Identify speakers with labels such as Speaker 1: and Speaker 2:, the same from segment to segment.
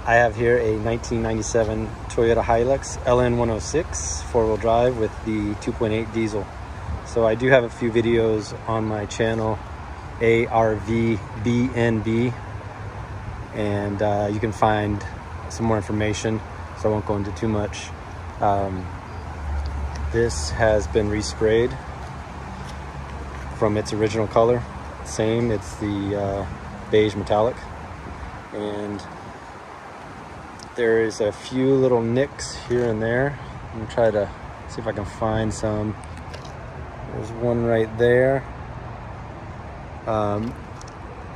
Speaker 1: I have here a 1997 Toyota Hilux Ln106 4-wheel drive with the 2.8 diesel. So I do have a few videos on my channel, ARVBNB, and you can find some more information, so I won't go into too much. This has been resprayed from its original color. Same, it's the beige metallic, and there is a few little nicks here and there. I'm gonna try to see if I can find some. There's one right there.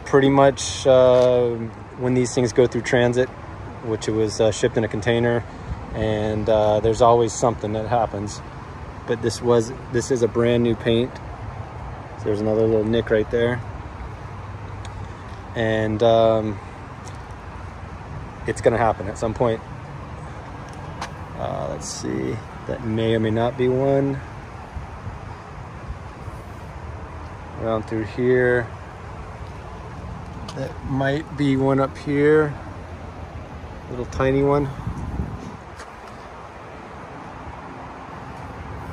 Speaker 1: Pretty much when these things go through transit, which it was shipped in a container, and there's always something that happens. But this is a brand new paint. So there's another little nick right there. And it's gonna happen at some point. Let's see, that may or may not be one. Around through here. That might be one up here. Little tiny one.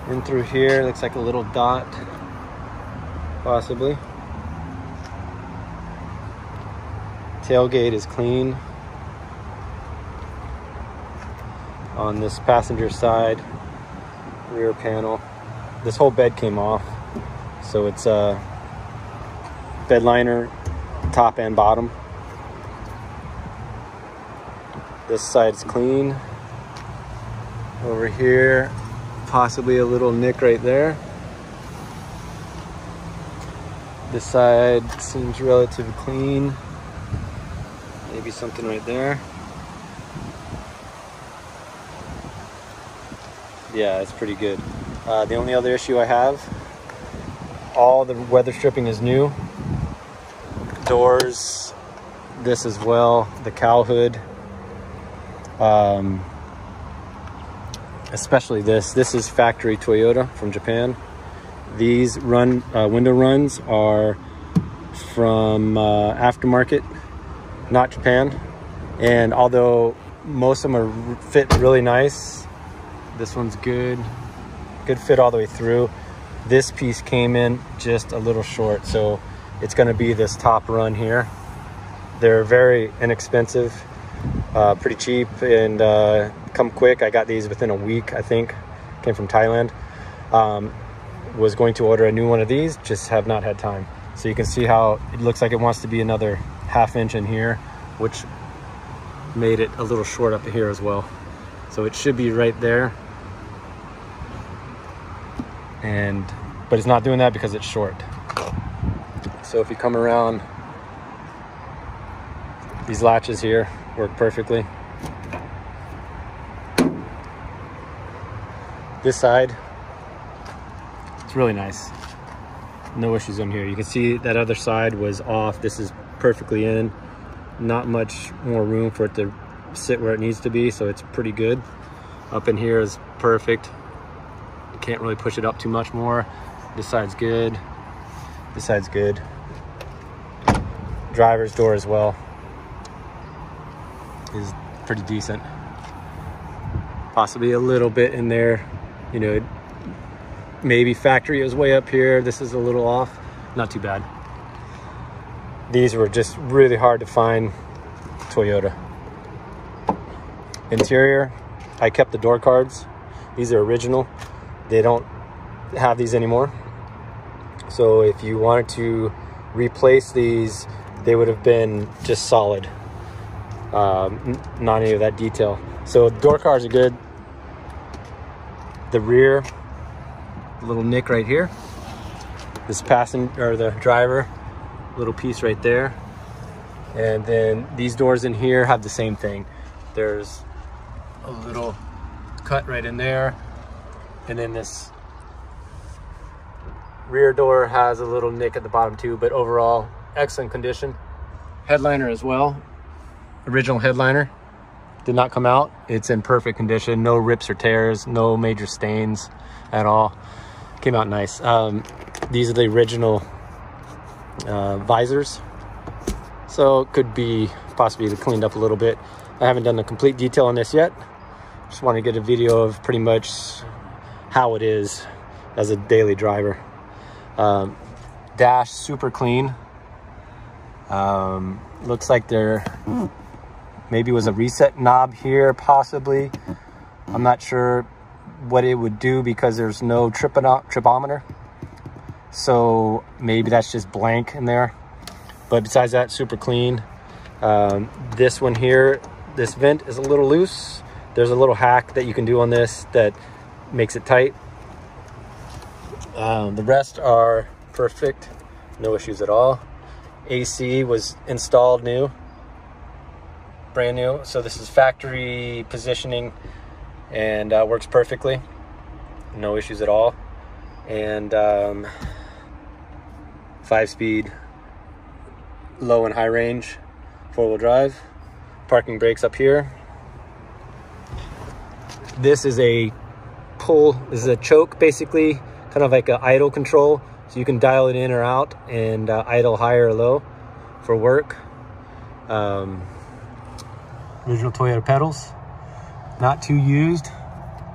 Speaker 1: In through here, looks like a little dot, possibly. Tailgate is clean. On this passenger side, rear panel, this whole bed came off, so it's a bed liner, top and bottom. This side's clean. Over here, possibly a little nick right there. This side seems relatively clean. Maybe something right there. Yeah, it's pretty good. The only other issue I have, all the weather stripping is new. Doors, this as well, the cowl hood. Especially this is factory Toyota from Japan. These window runs are from aftermarket, not Japan. And although most of them fit really nice, this one's good fit all the way through. This piece came in just a little short, so it's going to be this top run here. They're very inexpensive, pretty cheap, and come quick. I got these within a week, I think. Came from Thailand. Was going to order a new one of these, just have not had time. So you can see how it looks like it wants to be another ½ inch in here, which made it a little short up here as well. So it should be right there. But it's not doing that because it's short. So if you come around, these latches here work perfectly. This side, it's really nice. No issues in here. You can see that other side was off. This is perfectly in. Not much more room for it to sit where it needs to be, so it's pretty good. Up in here is perfect. You can't really push it up too much more. This side's good. This side's good. Driver's door as well is pretty decent. Possibly a little bit in there, you know, maybe factory is way up here. This is a little off. Not too bad. These were just really hard to find Toyota. Interior, I kept the door cards. These are original. They don't have these anymore. So if you wanted to replace these, they would have been just solid. Not any of that detail. So door cards are good. The rear, little nick right here. This passenger, or the driver, little piece right there. And then these doors in here have the same thing. There's a little cut right in there. And then this rear door has a little nick at the bottom too, but overall, excellent condition. Headliner as well. Original headliner. Did not come out. It's in perfect condition. No rips or tears, no major stains at all. Came out nice. These are the original visors. So it could be possibly cleaned up a little bit. I haven't done a complete detail on this yet. Just want to get a video of pretty much how it is as a daily driver. Dash super clean. Looks like there maybe was a reset knob here, possibly. I'm not sure what it would do because there's no tripometer. So maybe that's just blank in there. But besides that, super clean. This one here, this vent is a little loose. There's a little hack that you can do on this that makes it tight. The rest are perfect, no issues at all. AC was installed new, brand new. So this is factory positioning and works perfectly, no issues at all. And 5-speed, low and high range, 4-wheel drive. Parking brakes up here. This is a pull, this is a choke basically, kind of like an idle control. So you can dial it in or out and idle high or low for work. Original Toyota pedals, not too used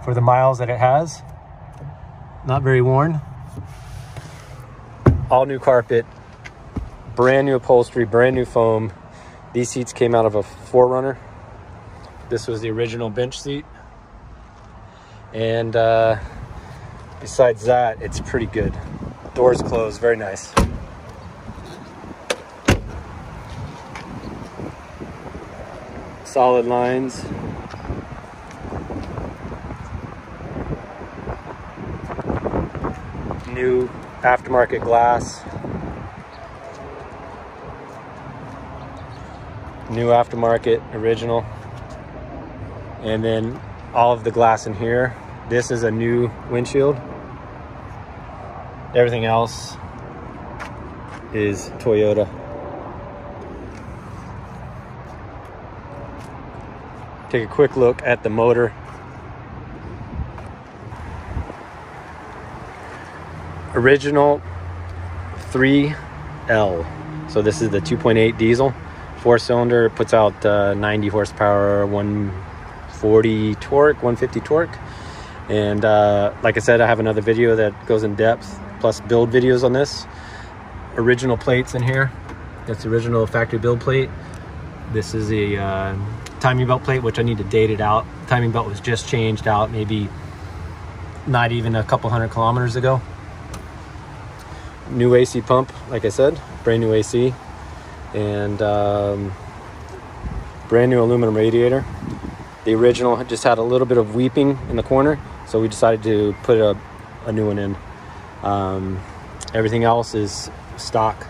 Speaker 1: for the miles that it has. Not very worn. All new carpet, brand new upholstery, brand new foam. These seats came out of a 4Runner. This was the original bench seat. And besides that, it's pretty good. Doors closed, very nice. Solid lines. New aftermarket glass. New aftermarket original. And then all of the glass in here. This is a new windshield. Everything else is Toyota. Take a quick look at the motor. Original 3L. So this is the 2.8 diesel, 4-cylinder, puts out 90 horsepower, 140 torque, 150 torque. And like I said, I have another video that goes in depth, plus build videos on this. Original plates in here. That's the original factory build plate. This is a timing belt plate, which I need to date it out. Timing belt was just changed out, maybe not even a couple 100 kilometers ago. New AC pump, like I said, brand new AC. And brand new aluminum radiator. The original just had a little bit of weeping in the corner, so we decided to put a new one in. Everything else is stock.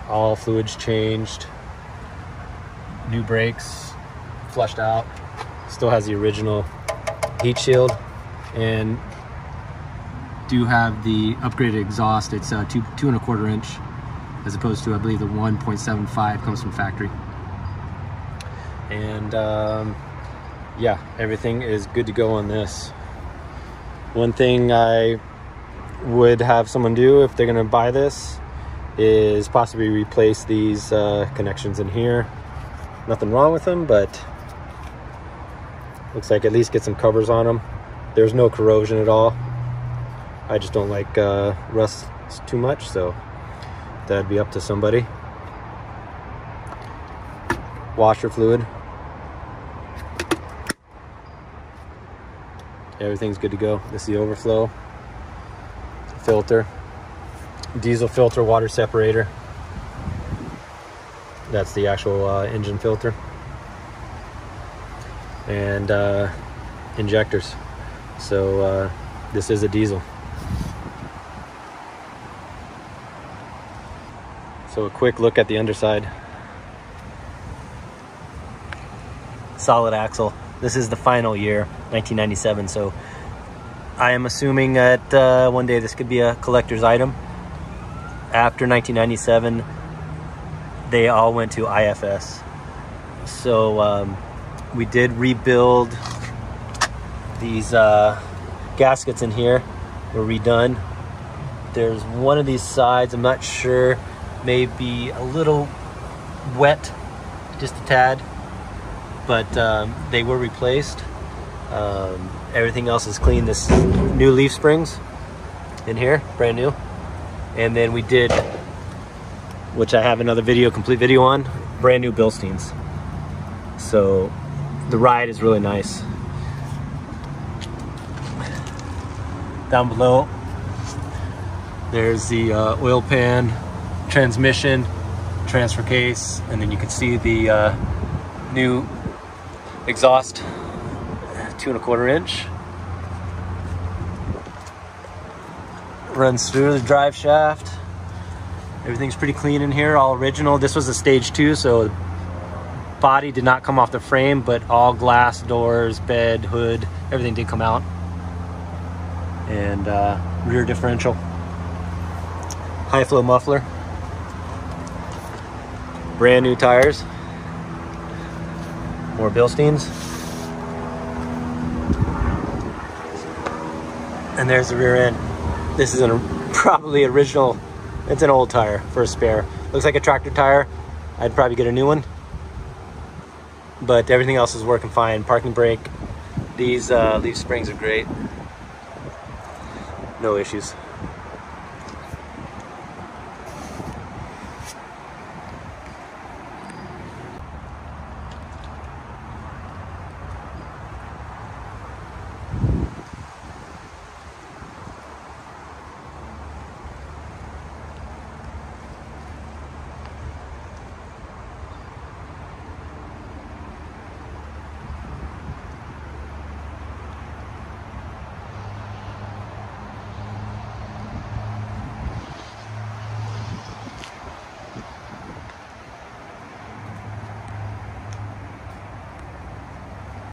Speaker 1: All fluids changed. New brakes, flushed out. Still has the original heat shield, and do have the upgraded exhaust. It's 2.25 inch, as opposed to, I believe, the 1.75 comes from factory. And yeah, everything is good to go on this. One thing I would have someone do if they're going to buy this is possibly replace these connections in here. Nothing wrong with them, but looks like at least get some covers on them. There's no corrosion at all. I just don't like rust too much, so that'd be up to somebody. Washer fluid. Everything's good to go. This is the overflow filter, diesel filter, water separator. That's the actual engine filter. And injectors. So this is a diesel. So a quick look at the underside. Solid axle. This is the final year, 1997, so I am assuming that one day this could be a collector's item. After 1997, they all went to IFS. So we did rebuild these gaskets in here, were redone. There's one of these sides, I'm not sure, maybe a little wet, just a tad, but they were replaced. Everything else is clean. This new leaf springs in here, brand new. And then we did, which I have another video, complete video on, brand new Bilsteins. So the ride is really nice. Down below, there's the oil pan, transmission, transfer case, and then you can see the new exhaust, 2 1/4 inch. Runs through the drive shaft. Everything's pretty clean in here, all original. This was a stage 2, so the body did not come off the frame, but all glass, doors, bed, hood, everything did come out. And rear differential, high flow muffler, brand new tires, more Bilsteins, and there's the rear end. This is probably original. It's an old tire for a spare. Looks like a tractor tire. I'd probably get a new one, but everything else is working fine. Parking brake, these leaf springs are great. No issues.